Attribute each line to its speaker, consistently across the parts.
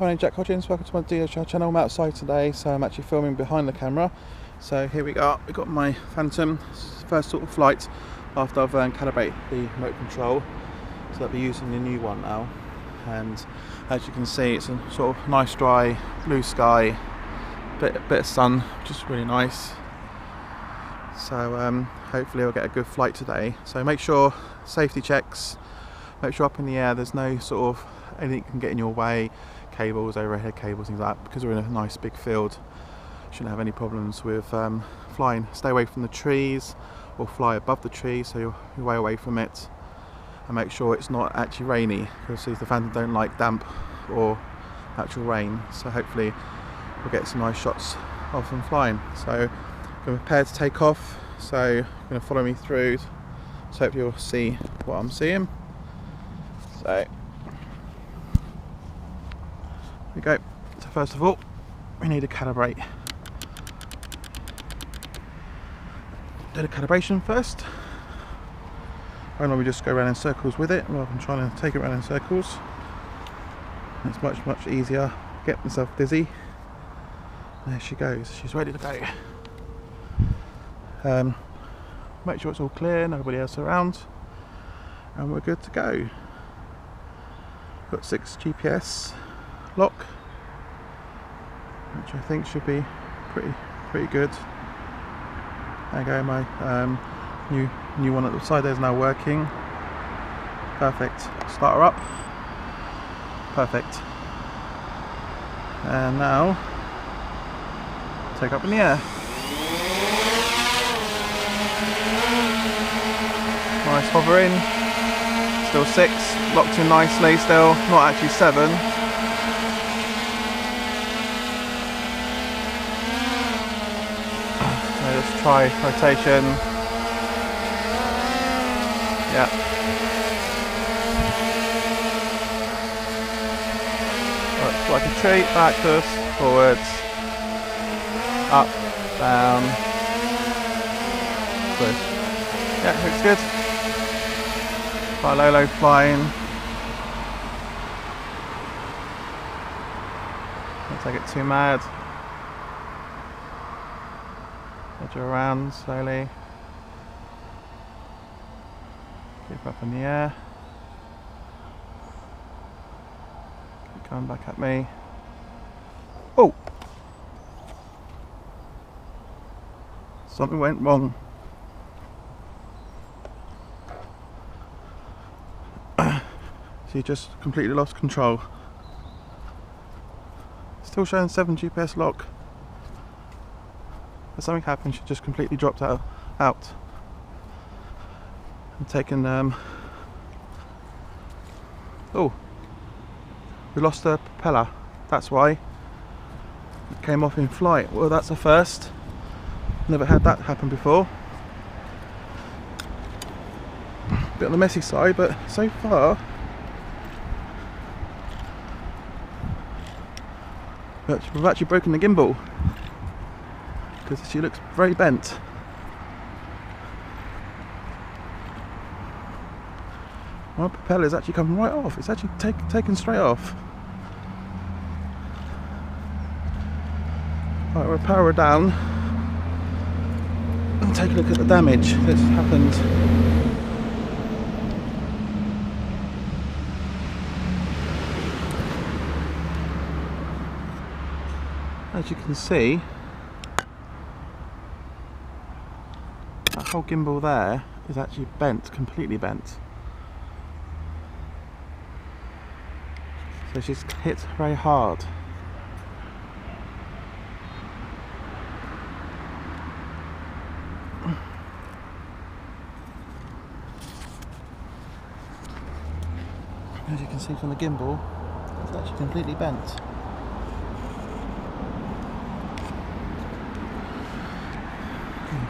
Speaker 1: name's Jack Hodgins, welcome to my DJI channel. I'm outside today, so I'm actually filming behind the camera. So here we go, we've got my Phantom, first sort of flight after I've calibrated the remote control. So I'll be using the new one now. And as you can see, it's a sort of nice dry blue sky, bit of sun, which is really nice. So hopefully I'll get a good flight today. So make sure, safety checks, make sure up in the air there's no sort of anything can get in your way, cables, overhead cables, things like that, because we're in a nice big field. Shouldn't have any problems with flying. Stay away from the trees or fly above the trees so you're way away from it, and make sure it's not actually rainy, because the Phantom don't like damp or actual rain. So hopefully we'll get some nice shots of them flying. So I'm prepared to take off, so you're going to follow me through, so hopefully you'll see what I'm seeing. So here we go. So first of all, we need to calibrate. Do the calibration first. I normally just go around in circles with it rather than trying to take it around in circles. It's much easier. Get myself dizzy. There she goes. She's ready to go. Make sure it's all clear, nobody else around, and we're good to go. Got 6 GPS lock, which I think should be pretty good. There you go, my new one at the side there is now working. Perfect. Start her up. Perfect. And now take up in the air. Nice hovering. Still 6, locked in nicely. Still not actually 7. Let's try rotation. Yeah. Right, like a treat, backwards, forwards, up, down. Good. Yeah, looks good. Quite low flying. Don't take it too mad. Edge around slowly. Keep up in the air. Keep coming back at me. Oh! Something went wrong. She just completely lost control. Still showing 7 GPS lock. But something happened, she just completely dropped out. And taken oh, we lost the propeller. That's why it came off in flight. Well, that's a first. Never had that happen before. Bit on the messy side, but so far. But we've actually broken the gimbal because she looks very bent. My propeller is actually coming right off. It's actually taken straight off. Right, we'll power her down and take a look at the damage that's happened. As you can see, that whole gimbal there is actually bent, completely bent. So she's hit very hard. As you can see from the gimbal, it's actually completely bent.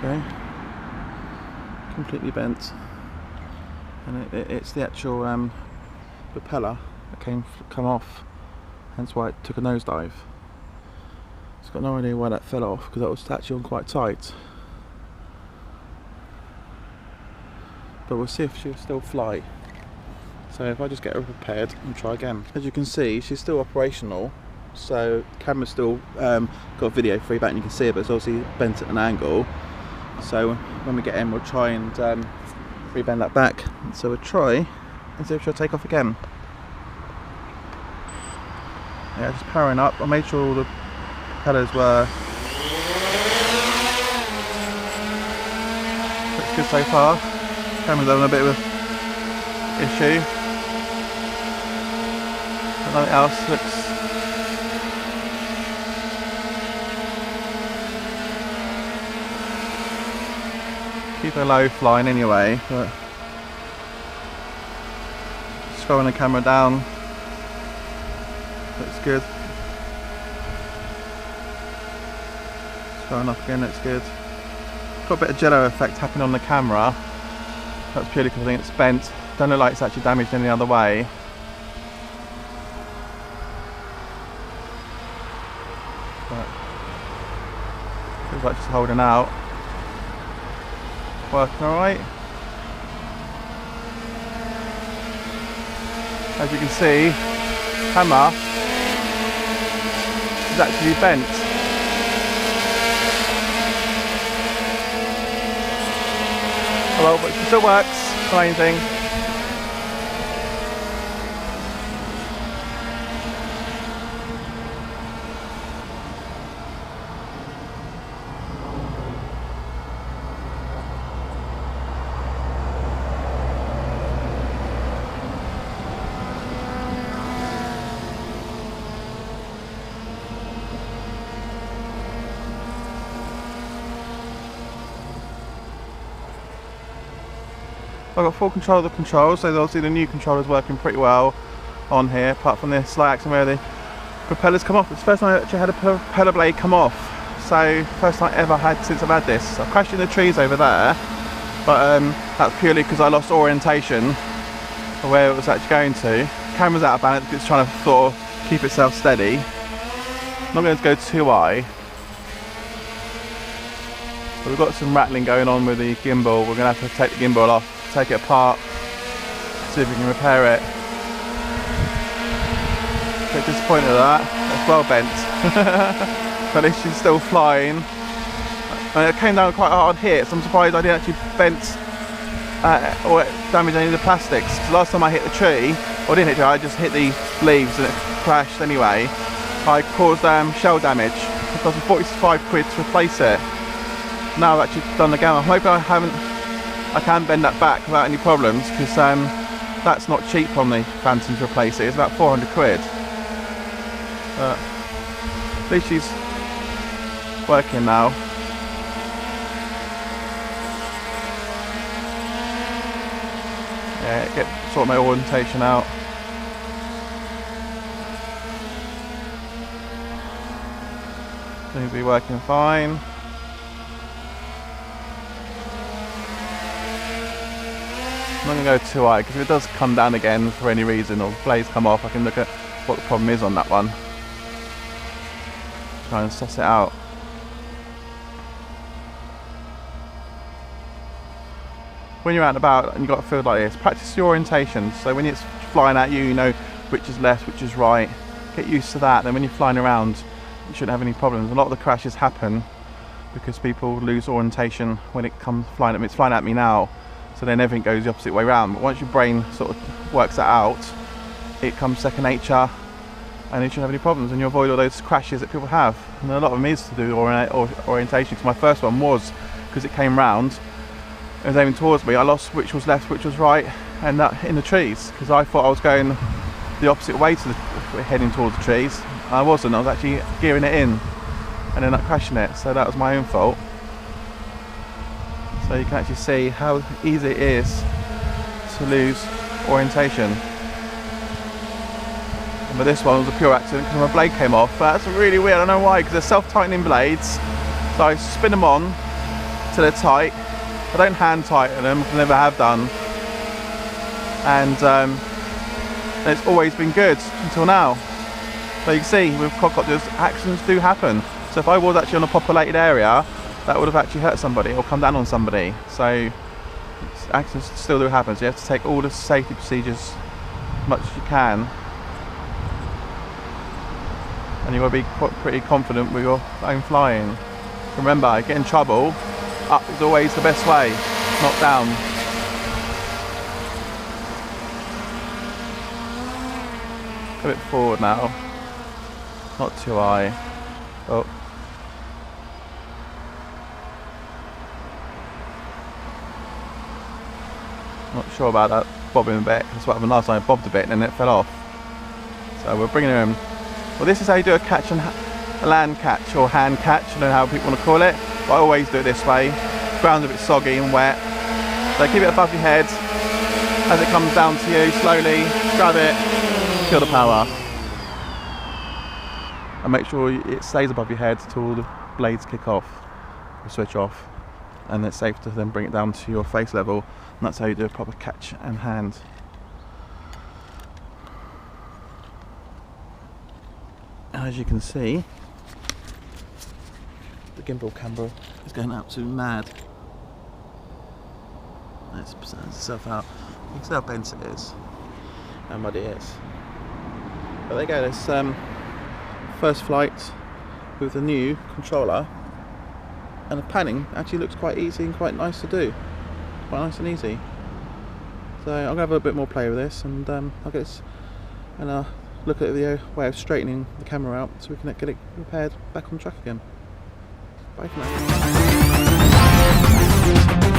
Speaker 1: There you go. Completely bent, and it's the actual propeller that come off, hence why it took a nosedive. It's got no idea why that fell off, because that was actually on quite tight. But we'll see if she'll still fly. So if I just get her prepared and try again. As you can see, she's still operational. so the camera's still got video feedback and you can see it, but it's obviously bent at an angle. So when we get in, we'll try and rebend that back. So we'll try and see if she'll take off again. Yeah, just powering up. I made sure all the propellers were. Looks good so far. Camera's having a bit of an issue. But nothing else looks. Keep her low flying anyway, but scrolling the camera down, looks good. Scrolling up again, looks good. Got a bit of jello effect happening on the camera. That's purely because I think it's bent. Don't look like it's actually damaged any other way. But feels like just holding out. Working alright. As you can see, hammer is actually bent. Oh well, but it still works, main thing. I've got full control of the controls, so obviously the new controller is working pretty well on here, apart from the slight action where the propellers come off. It's the first time I actually had a propeller blade come off, so first time I ever had since I've had this. I crashed in the trees over there, but that's purely because I lost orientation of where it was actually going to. Camera's out of balance because it's trying to sort of keep itself steady. I'm not going to go too high. But we've got some rattling going on with the gimbal. We're going to have to take the gimbal off, take it apart, see if we can repair it. A bit disappointed at that. It's well bent. But at least she's still flying. And it came down quite a hard hit, so I'm surprised I didn't actually bent or damage any of the plastics. So last time I hit the tree, or didn't hit the tree, I just hit the leaves and it crashed anyway. I caused shell damage. It cost me 45 quid to replace it. Now I've actually done the game. I'm hoping I can bend that back without any problems, because that's not cheap on the Phantom to replace it. It's about 400 quid. But at least she's working now. Yeah, sort my orientation out. Seems to be working fine. I'm not going to go too high, because if it does come down again for any reason or blades come off, I can look at what the problem is on that one. Try and suss it out. When you're out and about and you've got a field like this, practice your orientation. So when it's flying at you, you know which is left, which is right. Get used to that. Then when you're flying around, you shouldn't have any problems. A lot of the crashes happen because people lose orientation when it comes flying at me. It's flying at me now. So then everything goes the opposite way around. But once your brain sort of works that out, it comes second nature and you shouldn't have any problems, and you avoid all those crashes that people have. And a lot of them is to do with orientation. Because my first one was because it came round, it was aiming towards me. I lost which was left, which was right, and that in the trees, because I thought I was going the opposite way to heading towards the trees. I wasn't. I was actually gearing it in and then crashing it. So that was my own fault. So you can actually see how easy it is to lose orientation. But this one was a pure accident because my blade came off. But that's really weird. I don't know why, because they're self-tightening blades. So I spin them on till they're tight. I don't hand tighten them, I never have done. And it's always been good until now. So you can see with quadcopters, accidents do happen. So if I was actually on a populated area, that would have actually hurt somebody or come down on somebody. So accidents still do happen. So you have to take all the safety procedures as much as you can. and you want to be pretty confident with your own flying. Remember, get in trouble, up is always the best way, not down. A bit forward now, not too high. Oh. Not sure about that bobbing a bit. That's what happened last time. I bobbed a bit and then it fell off. So we're bringing it in. Well, this is how you do a catch and a land catch or hand catch. I don't know how people want to call it, but I always do it this way. Ground's a bit soggy and wet, so keep it above your head. As it comes down to you, slowly grab it, feel the power, and make sure it stays above your head till the blades kick off or switch off, and it's safe to then bring it down to your face level. And that's how you do a proper catch and hand. As you can see, the gimbal camera is going absolutely mad. Let's present itself out. You can see how bent it is and muddy it is. But there you go, this first flight with the new controller, and the panning actually looks quite easy and quite nice to do. Quite nice and easy. So I'm going to have a bit more play with this, and I'll get this and look at the way of straightening the camera out so we can get it repaired back on track again. Bye for now.